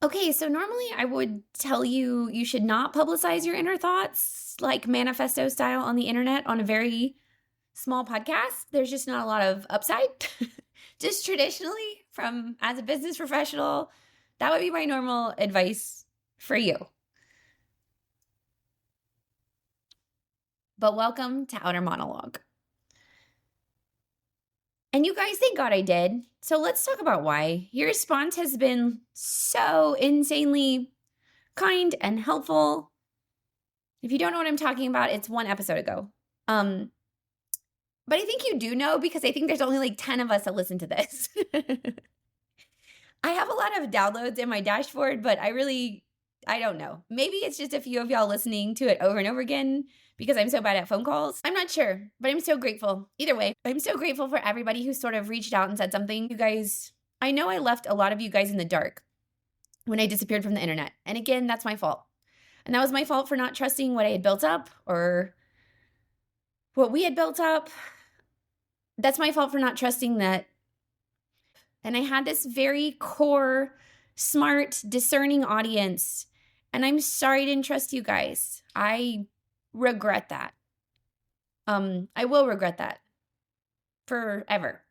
Okay, so normally I would tell you you should not publicize your inner thoughts like manifesto style on the internet on a very small podcast. There's just not a lot of upside. Just traditionally, from as a business professional, that would be my normal advice for you. But welcome to Outer Monologue. And you guys, thank God I did. So let's talk about why. Your response has been so insanely kind and helpful. If you don't know what I'm talking about, it's one episode ago. But I think you do know because I think there's only like 10 of us that listen to this. I have a lot of downloads in my dashboard, but I don't know. Maybe it's just a few of y'all listening to it over and over again because I'm so bad at phone calls. I'm not sure, but I'm so grateful. Either way, I'm so grateful for everybody who sort of reached out and said something. You guys, I know I left a lot of you guys in the dark when I disappeared from the internet. And again, that's my fault. And that was my fault for not trusting what I had built up or what we had built up. That's my fault for not trusting that. And I had this very core, smart, discerning audience. And I'm sorry I didn't trust you guys. I regret that. I will regret that forever.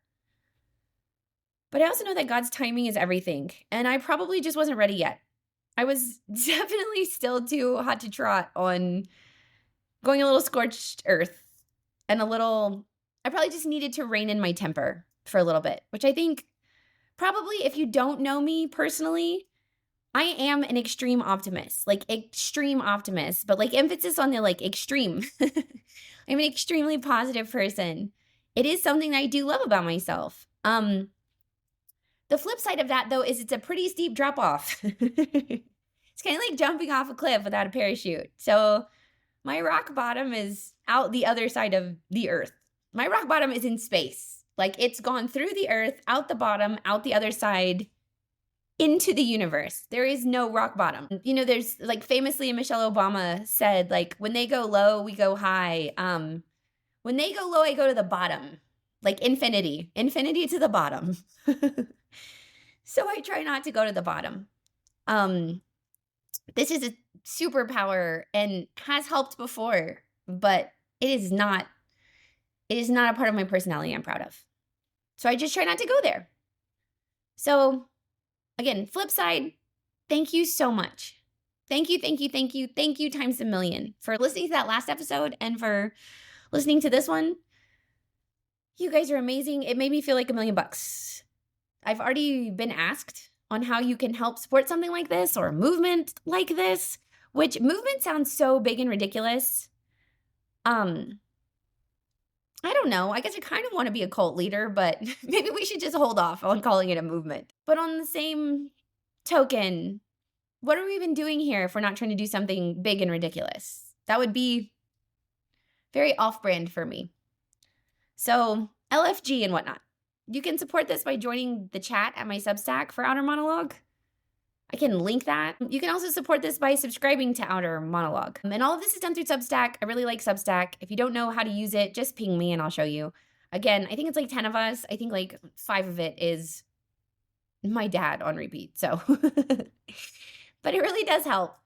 But I also know that God's timing is everything. And I probably just wasn't ready yet. I was definitely still too hot to trot on going a little scorched earth and I probably just needed to rein in my temper for a little bit, which I think probably if you don't know me personally, I am an extreme optimist, but like emphasis on the like extreme. I'm an extremely positive person. It is something that I do love about myself. The flip side of that though is it's a pretty steep drop off. It's kind of like jumping off a cliff without a parachute. So my rock bottom is out the other side of the earth. My rock bottom is in space. Like it's gone through the earth, out the bottom, out the other side, into the universe. There is no rock bottom. You know, there's like famously Michelle Obama said, like, when they go low, we go high. When they go low, I go to the bottom. Like infinity to the bottom. So I try not to go to the bottom. This is a superpower and has helped before, but it is not a part of my personality I'm proud of. So I just try not to go there. So again, flip side, thank you so much. Thank you times a million for listening to that last episode and for listening to this one. You guys are amazing. It made me feel like $1 million. I've already been asked on how you can help support something like this or a movement like this, which movement sounds so big and ridiculous. I don't know. I guess I kind of want to be a cult leader, but maybe we should just hold off on calling it a movement. But on the same token, what are we even doing here if we're not trying to do something big and ridiculous? That would be very off-brand for me. So LFG and whatnot. You can support this by joining the chat at my Substack for Outer Monologue. I can link that. You can also support this by subscribing to Outer Monologue. And all of this is done through Substack. I really like Substack. If you don't know how to use it, just ping me and I'll show you. Again, I think it's like 10 of us. I think like 5 of it is my dad on repeat. So, but it really does help.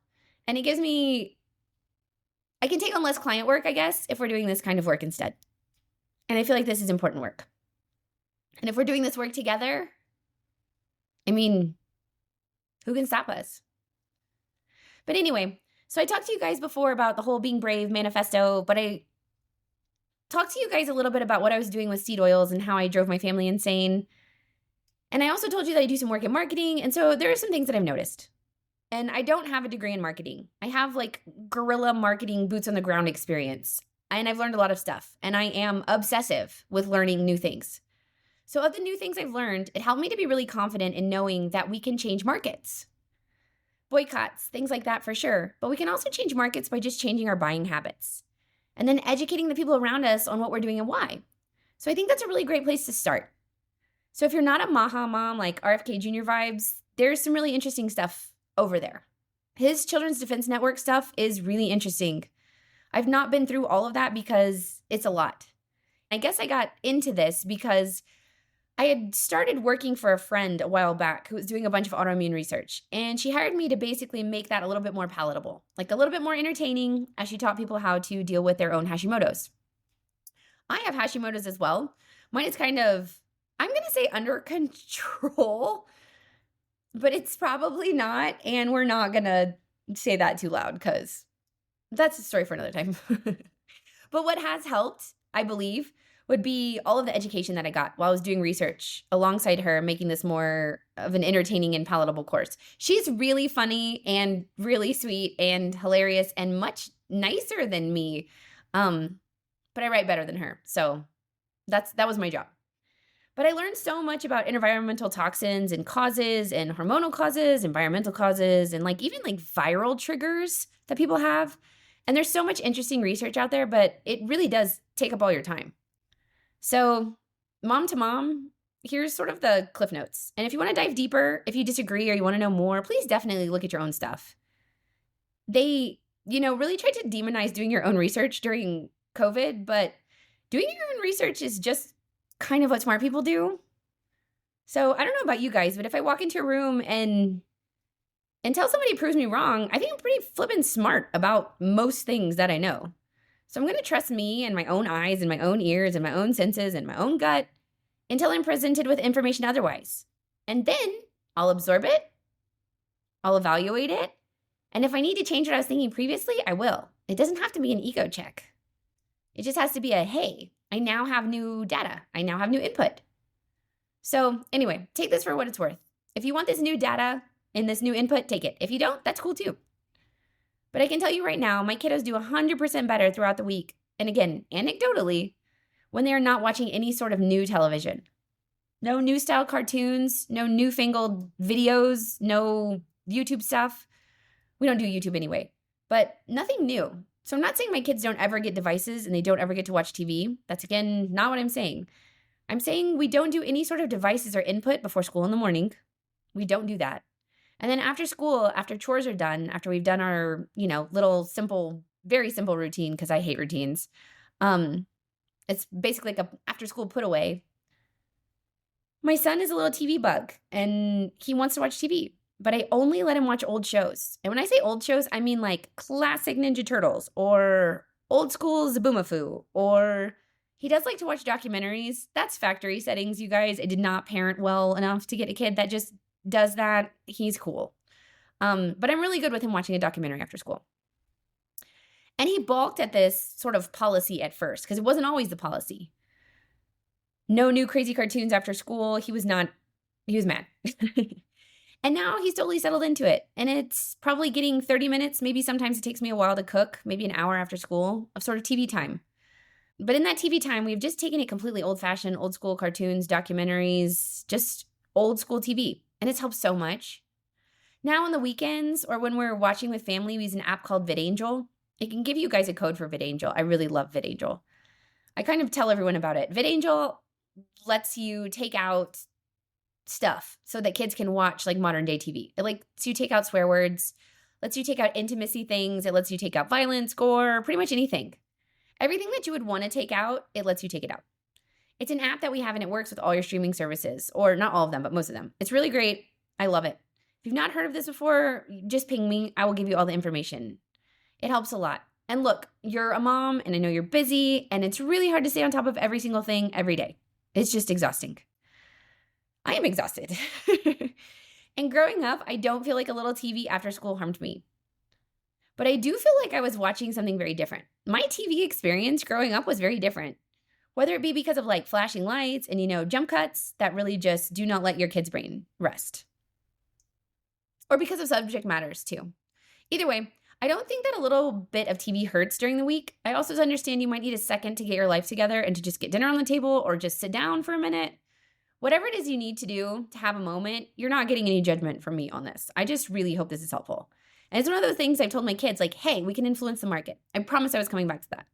And it gives me, I can take on less client work, I guess, if we're doing this kind of work instead. And I feel like this is important work. And if we're doing this work together, I mean, who can stop us? But anyway, so I talked to you guys before about the whole being brave manifesto, but I talked to you guys a little bit about what I was doing with seed oils and how I drove my family insane. And I also told you that I do some work in marketing. And so there are some things that I've noticed. And I don't have a degree in marketing. I have like guerrilla marketing, boots on the ground experience. And I've learned a lot of stuff. And I am obsessive with learning new things. So of the new things I've learned, it helped me to be really confident in knowing that we can change markets. Boycotts, things like that for sure. But we can also change markets by just changing our buying habits. And then educating the people around us on what we're doing and why. So I think that's a really great place to start. So if you're not a Maha Mom like RFK Jr. vibes, there's some really interesting stuff over there. His Children's Defense Network stuff is really interesting. I've not been through all of that because it's a lot. I guess I got into this because I had started working for a friend a while back who was doing a bunch of autoimmune research, and she hired me to basically make that a little bit more palatable, like a little bit more entertaining as she taught people how to deal with their own Hashimoto's. I have Hashimoto's as well. Mine is kind of, I'm going to say under control, but it's probably not. And we're not going to say that too loud because that's a story for another time. But what has helped, I believe, would be all of the education that I got while I was doing research alongside her, making this more of an entertaining and palatable course. She's really funny and really sweet and hilarious and much nicer than me. But I write better than her. So that was my job. But I learned so much about environmental toxins and causes and hormonal causes, environmental causes, and even viral triggers that people have. And there's so much interesting research out there, but it really does take up all your time. So mom to mom, here's sort of the cliff notes. And if you want to dive deeper, if you disagree or you want to know more, please definitely look at your own stuff. They, really tried to demonize doing your own research during COVID, but doing your own research is just kind of what smart people do. So I don't know about you guys, but if I walk into a room and until somebody proves me wrong, I think I'm pretty flippin' smart about most things that I know. So I'm going to trust me and my own eyes and my own ears and my own senses and my own gut until I'm presented with information otherwise. And then I'll absorb it, I'll evaluate it, and if I need to change what I was thinking previously, I will. It doesn't have to be an ego check. It just has to be a, hey, I now have new data. I now have new input. So anyway, take this for what it's worth. If you want this new data and this new input, take it. If you don't, that's cool too. But I can tell you right now, my kiddos do 100% better throughout the week. And again, anecdotally, when they are not watching any sort of new television. No new style cartoons, no newfangled videos, no YouTube stuff. We don't do YouTube anyway, but nothing new. So I'm not saying my kids don't ever get devices and they don't ever get to watch TV. That's, again, not what I'm saying. I'm saying we don't do any sort of devices or input before school in the morning. We don't do that. And then after school, after chores are done, after we've done our, little simple, very simple routine, because I hate routines. It's basically like a after school put away. My son is a little TV bug and he wants to watch TV. But I only let him watch old shows. And when I say old shows, I mean like classic Ninja Turtles or old school Zaboomafoo, or he does like to watch documentaries. That's factory settings, you guys. I did not parent well enough to get a kid that just does that. He's cool. But I'm really good with him watching a documentary after school. And he balked at this sort of policy at first because it wasn't always the policy. No new crazy cartoons after school. He was mad. And now he's totally settled into it. And it's probably getting 30 minutes. Maybe sometimes it takes me a while to cook, maybe an hour after school of sort of TV time. But in that TV time, we've just taken it completely old-fashioned, old school cartoons, documentaries, just old school TV. And it's helped so much. Now on the weekends or when we're watching with family, we use an app called VidAngel. It can give you guys a code for VidAngel. I really love VidAngel. I kind of tell everyone about it. VidAngel lets you take out stuff so that kids can watch like modern day TV. It lets you take out swear words, lets you take out intimacy things. It lets you take out violence, gore, pretty much anything. Everything that you would want to take out, it lets you take it out. It's an app that we have and it works with all your streaming services, or not all of them, but most of them. It's really great. I love it. If you've not heard of this before, just ping me. I will give you all the information. It helps a lot. And look, you're a mom and I know you're busy and it's really hard to stay on top of every single thing every day. It's just exhausting. I am exhausted. And growing up, I don't feel like a little TV after school harmed me. But I do feel like I was watching something very different. My TV experience growing up was very different. Whether it be because of like flashing lights and, jump cuts that really just do not let your kid's brain rest. Or because of subject matters too. Either way, I don't think that a little bit of TV hurts during the week. I also understand you might need a second to get your life together and to just get dinner on the table or just sit down for a minute. Whatever it is you need to do to have a moment, you're not getting any judgment from me on this. I just really hope this is helpful. And it's one of those things I've told my kids, like, hey, we can influence the market. I promise I was coming back to that.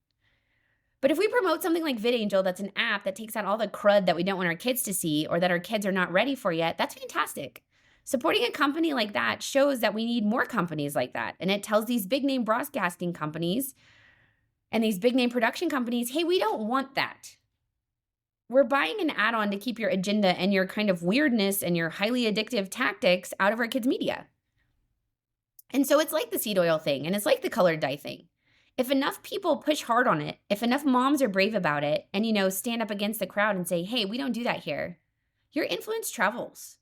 But if we promote something like VidAngel, that's an app that takes out all the crud that we don't want our kids to see or that our kids are not ready for yet, that's fantastic. Supporting a company like that shows that we need more companies like that. And it tells these big name broadcasting companies and these big name production companies, hey, we don't want that. We're buying an add-on to keep your agenda and your kind of weirdness and your highly addictive tactics out of our kids' media. And so it's like the seed oil thing, and it's like the colored dye thing. If enough people push hard on it, if enough moms are brave about it and, stand up against the crowd and say, hey, we don't do that here, your influence travels.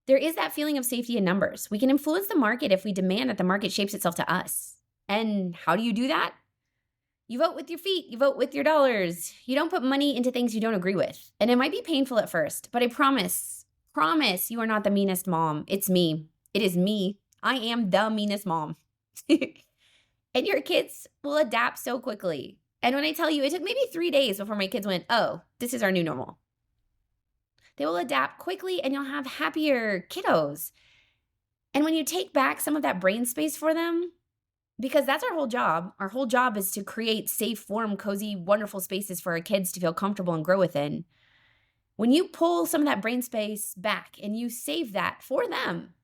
There is that feeling of safety in numbers. We can influence the market if we demand that the market shapes itself to us. And how do you do that? You vote with your feet. You vote with your dollars. You don't put money into things you don't agree with. And it might be painful at first, but I promise you are not the meanest mom. It's me. It is me. I am the meanest mom. And your kids will adapt so quickly. And when I tell you, it took maybe 3 days before my kids went, oh, this is our new normal. They will adapt quickly and you'll have happier kiddos. And when you take back some of that brain space for them, because that's our whole job is to create safe, warm, cozy, wonderful spaces for our kids to feel comfortable and grow within. When you pull some of that brain space back and you save that for them,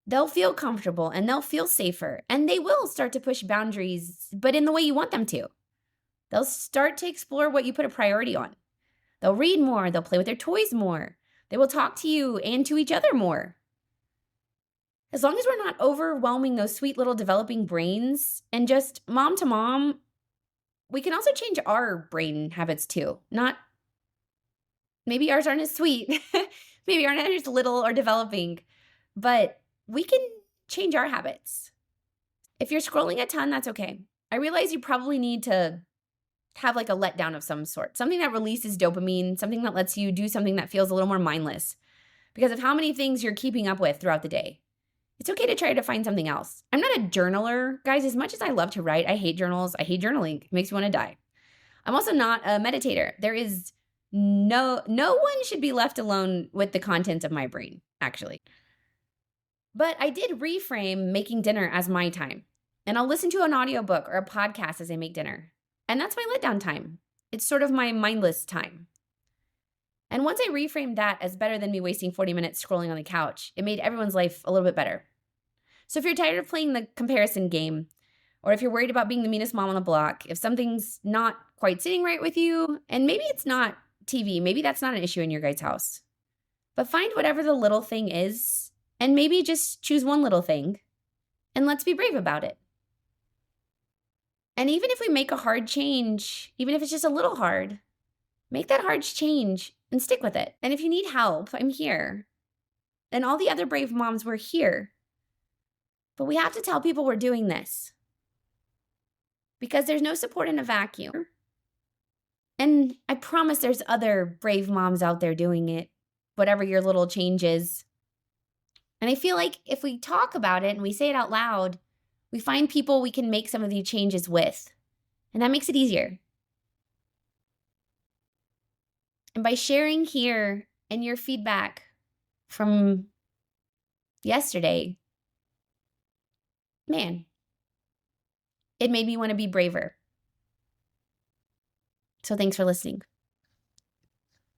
they'll feel comfortable and they'll feel safer and they will start to push boundaries, but in the way you want them to. They'll start to explore what you put a priority on. They'll read more. They'll play with their toys more. They will talk to you and to each other more. As long as we're not overwhelming those sweet little developing brains and just mom to mom, we can also change our brain habits too. Maybe ours aren't as sweet. Maybe ours aren't as little or developing, but we can change our habits. If you're scrolling a ton, that's okay. I realize you probably need to have like a letdown of some sort, something that releases dopamine, something that lets you do something that feels a little more mindless because of how many things you're keeping up with throughout the day. It's okay to try to find something else. I'm not a journaler. Guys, as much as I love to write, I hate journals. I hate journaling. It makes me want to die. I'm also not a meditator. There is no one should be left alone with the contents of my brain, actually. But I did reframe making dinner as my time. And I'll listen to an audiobook or a podcast as I make dinner. And that's my letdown time. It's sort of my mindless time. And once I reframed that as better than me wasting 40 minutes scrolling on the couch, it made everyone's life a little bit better. So if you're tired of playing the comparison game, or if you're worried about being the meanest mom on the block, if something's not quite sitting right with you, and maybe it's not TV, maybe that's not an issue in your guys' house, but find whatever the little thing is, and maybe just choose one little thing, and let's be brave about it. And even if we make a hard change, even if it's just a little hard, make that hard change and stick with it. And if you need help, I'm here. And all the other brave moms, we're here. But we have to tell people we're doing this because there's no support in a vacuum. And I promise there's other brave moms out there doing it, whatever your little change is. And I feel like if we talk about it and we say it out loud, we find people we can make some of these changes with. And that makes it easier. And by sharing here and your feedback from yesterday, man, it made me want to be braver. So thanks for listening.